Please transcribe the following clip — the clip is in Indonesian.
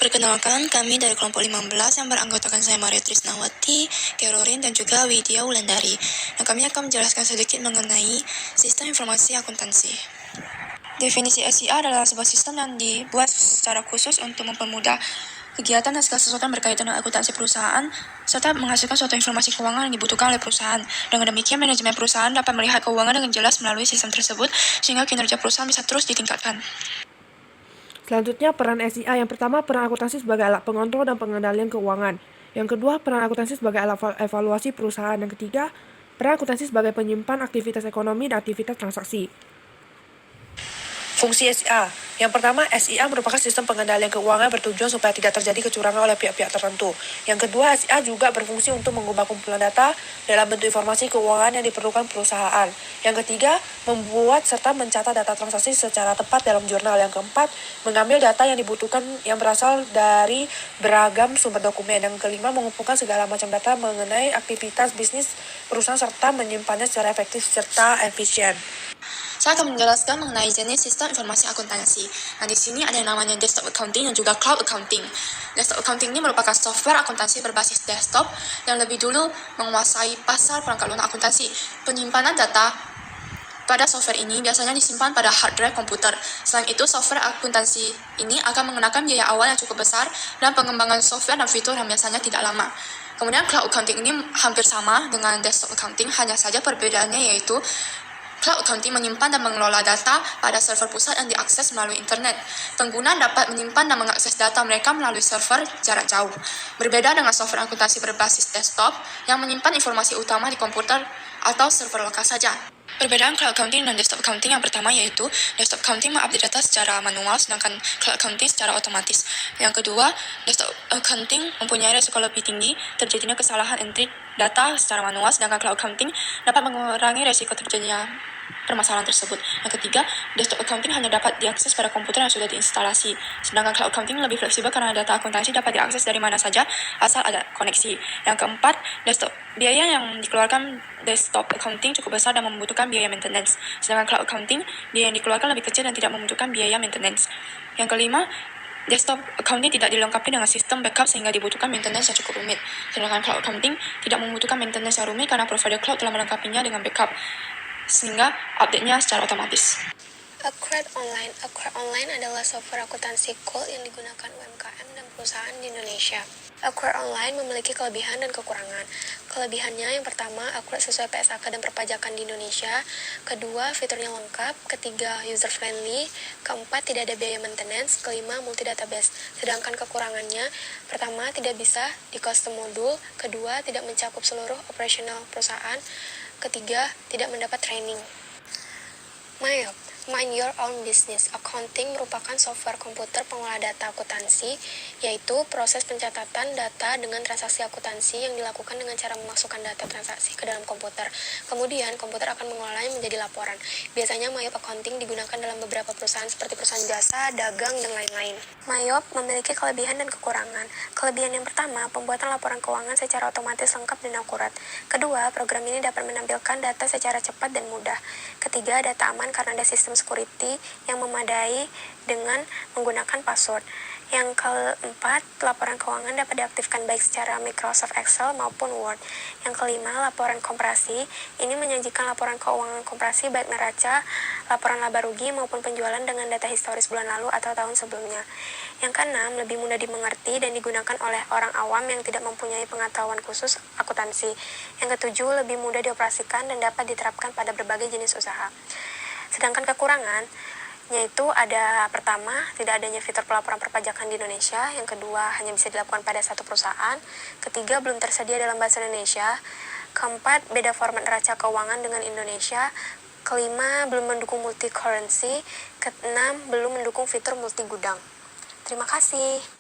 Perkenalkan, kami dari kelompok 15 yang beranggotakan saya Maria Trisnawati, Kerorin, dan juga Widya Wulandari. Nah, kami akan menjelaskan sedikit mengenai sistem informasi akuntansi. Definisi SIA adalah sebuah sistem yang dibuat secara khusus untuk mempermudah kegiatan dan segala sesuatu yang berkaitan dengan akuntansi perusahaan, serta menghasilkan suatu informasi keuangan yang dibutuhkan oleh perusahaan. Dengan demikian, manajemen perusahaan dapat melihat keuangan dengan jelas melalui sistem tersebut, sehingga kinerja perusahaan bisa terus ditingkatkan. Selanjutnya, peran SIA. Yang pertama, peran akuntansi sebagai alat pengontrol dan pengendalian keuangan. Yang kedua, peran akuntansi sebagai alat evaluasi perusahaan. Yang ketiga, peran akuntansi sebagai penyimpan aktivitas ekonomi dan aktivitas transaksi. Fungsi SIA. Yang pertama, SIA merupakan sistem pengendalian keuangan bertujuan supaya tidak terjadi kecurangan oleh pihak-pihak tertentu. Yang kedua, SIA juga berfungsi untuk mengubah kumpulan data dalam bentuk informasi keuangan yang diperlukan perusahaan. Yang ketiga, membuat serta mencatat data transaksi secara tepat dalam jurnal. Yang keempat, mengambil data yang dibutuhkan yang berasal dari beragam sumber dokumen. Yang kelima, mengumpulkan segala macam data mengenai aktivitas bisnis perusahaan serta menyimpannya secara efektif serta efisien. Saya akan menjelaskan mengenai jenis sistem informasi akuntansi. Nah, di sini ada yang namanya desktop accounting dan juga cloud accounting. Desktop accounting ini merupakan software akuntansi berbasis desktop yang lebih dulu menguasai pasar perangkat lunak akuntansi. Penyimpanan data pada software ini biasanya disimpan pada hard drive komputer. Selain itu, software akuntansi ini akan menggunakan biaya awal yang cukup besar dan pengembangan software dan fitur yang biasanya tidak lama. Kemudian, cloud accounting ini hampir sama dengan desktop accounting, hanya saja perbedaannya yaitu cloud accounting menyimpan dan mengelola data pada server pusat yang diakses melalui internet. Pengguna dapat menyimpan dan mengakses data mereka melalui server jarak jauh. Berbeda dengan software akuntansi berbasis desktop yang menyimpan informasi utama di komputer atau server lokal saja. Perbedaan cloud accounting dan desktop accounting yang pertama yaitu desktop accounting mengupdate data secara manual, sedangkan cloud accounting secara otomatis. Yang kedua, desktop accounting mempunyai risiko lebih tinggi terjadinya kesalahan entry data secara manual, sedangkan cloud accounting dapat mengurangi risiko terjadinya permasalahan tersebut. Yang ketiga, desktop accounting hanya dapat diakses pada komputer yang sudah diinstalasi, sedangkan cloud accounting lebih fleksibel karena data akuntansi dapat diakses dari mana saja asal ada koneksi. Yang keempat, biaya yang dikeluarkan desktop accounting cukup besar dan membutuhkan biaya maintenance, sedangkan cloud accounting biaya yang dikeluarkan lebih kecil dan tidak membutuhkan biaya maintenance. Yang kelima, desktop accounting tidak dilengkapi dengan sistem backup sehingga dibutuhkan maintenance yang cukup rumit, sedangkan cloud accounting tidak membutuhkan maintenance yang rumit karena provider cloud telah melengkapinya dengan backup, sehingga update-nya secara otomatis. Acquired Online adalah software akuntansi core yang digunakan UMKM dan perusahaan di Indonesia. Acquired Online memiliki kelebihan dan kekurangan. Kelebihannya yang pertama, Acquired sesuai PSAK dan perpajakan di Indonesia. Kedua, fiturnya lengkap. Ketiga, user friendly. Keempat, tidak ada biaya maintenance. Kelima, multi database. Sedangkan kekurangannya, pertama, tidak bisa di custom modul. Kedua, tidak mencakup seluruh operasional perusahaan. Ketiga, tidak mendapat training. MYOB, Mind Your Own Business. Accounting merupakan software komputer pengolah data akuntansi, yaitu proses pencatatan data dengan transaksi akuntansi yang dilakukan dengan cara memasukkan data transaksi ke dalam komputer. Kemudian, komputer akan mengolahnya menjadi laporan. Biasanya MYOB Accounting digunakan dalam beberapa perusahaan seperti perusahaan jasa, dagang, dan lain-lain. MYOB memiliki kelebihan dan kekurangan. Kelebihan yang pertama, pembuatan laporan keuangan secara otomatis lengkap dan akurat. Kedua, program ini dapat menampilkan data secara cepat dan mudah. Ketiga, data aman karena ada sistem security yang memadai dengan menggunakan password. Yang keempat, laporan keuangan dapat diaktifkan baik secara Microsoft Excel maupun Word. Yang kelima, laporan komparasi. Ini menyajikan laporan keuangan komparasi baik neraca, laporan laba rugi maupun penjualan dengan data historis bulan lalu atau tahun sebelumnya. Yang keenam, lebih mudah dimengerti dan digunakan oleh orang awam yang tidak mempunyai pengetahuan khusus akuntansi. Yang ketujuh, lebih mudah dioperasikan dan dapat diterapkan pada berbagai jenis usaha. Sedangkan kekurangan, yaitu ada pertama, tidak adanya fitur pelaporan perpajakan di Indonesia. Yang kedua, hanya bisa dilakukan pada satu perusahaan. Ketiga, belum tersedia dalam bahasa Indonesia. Keempat, beda format neraca keuangan dengan Indonesia. Kelima, belum mendukung multi currency. Keenam, belum mendukung fitur multi gudang. Terima kasih.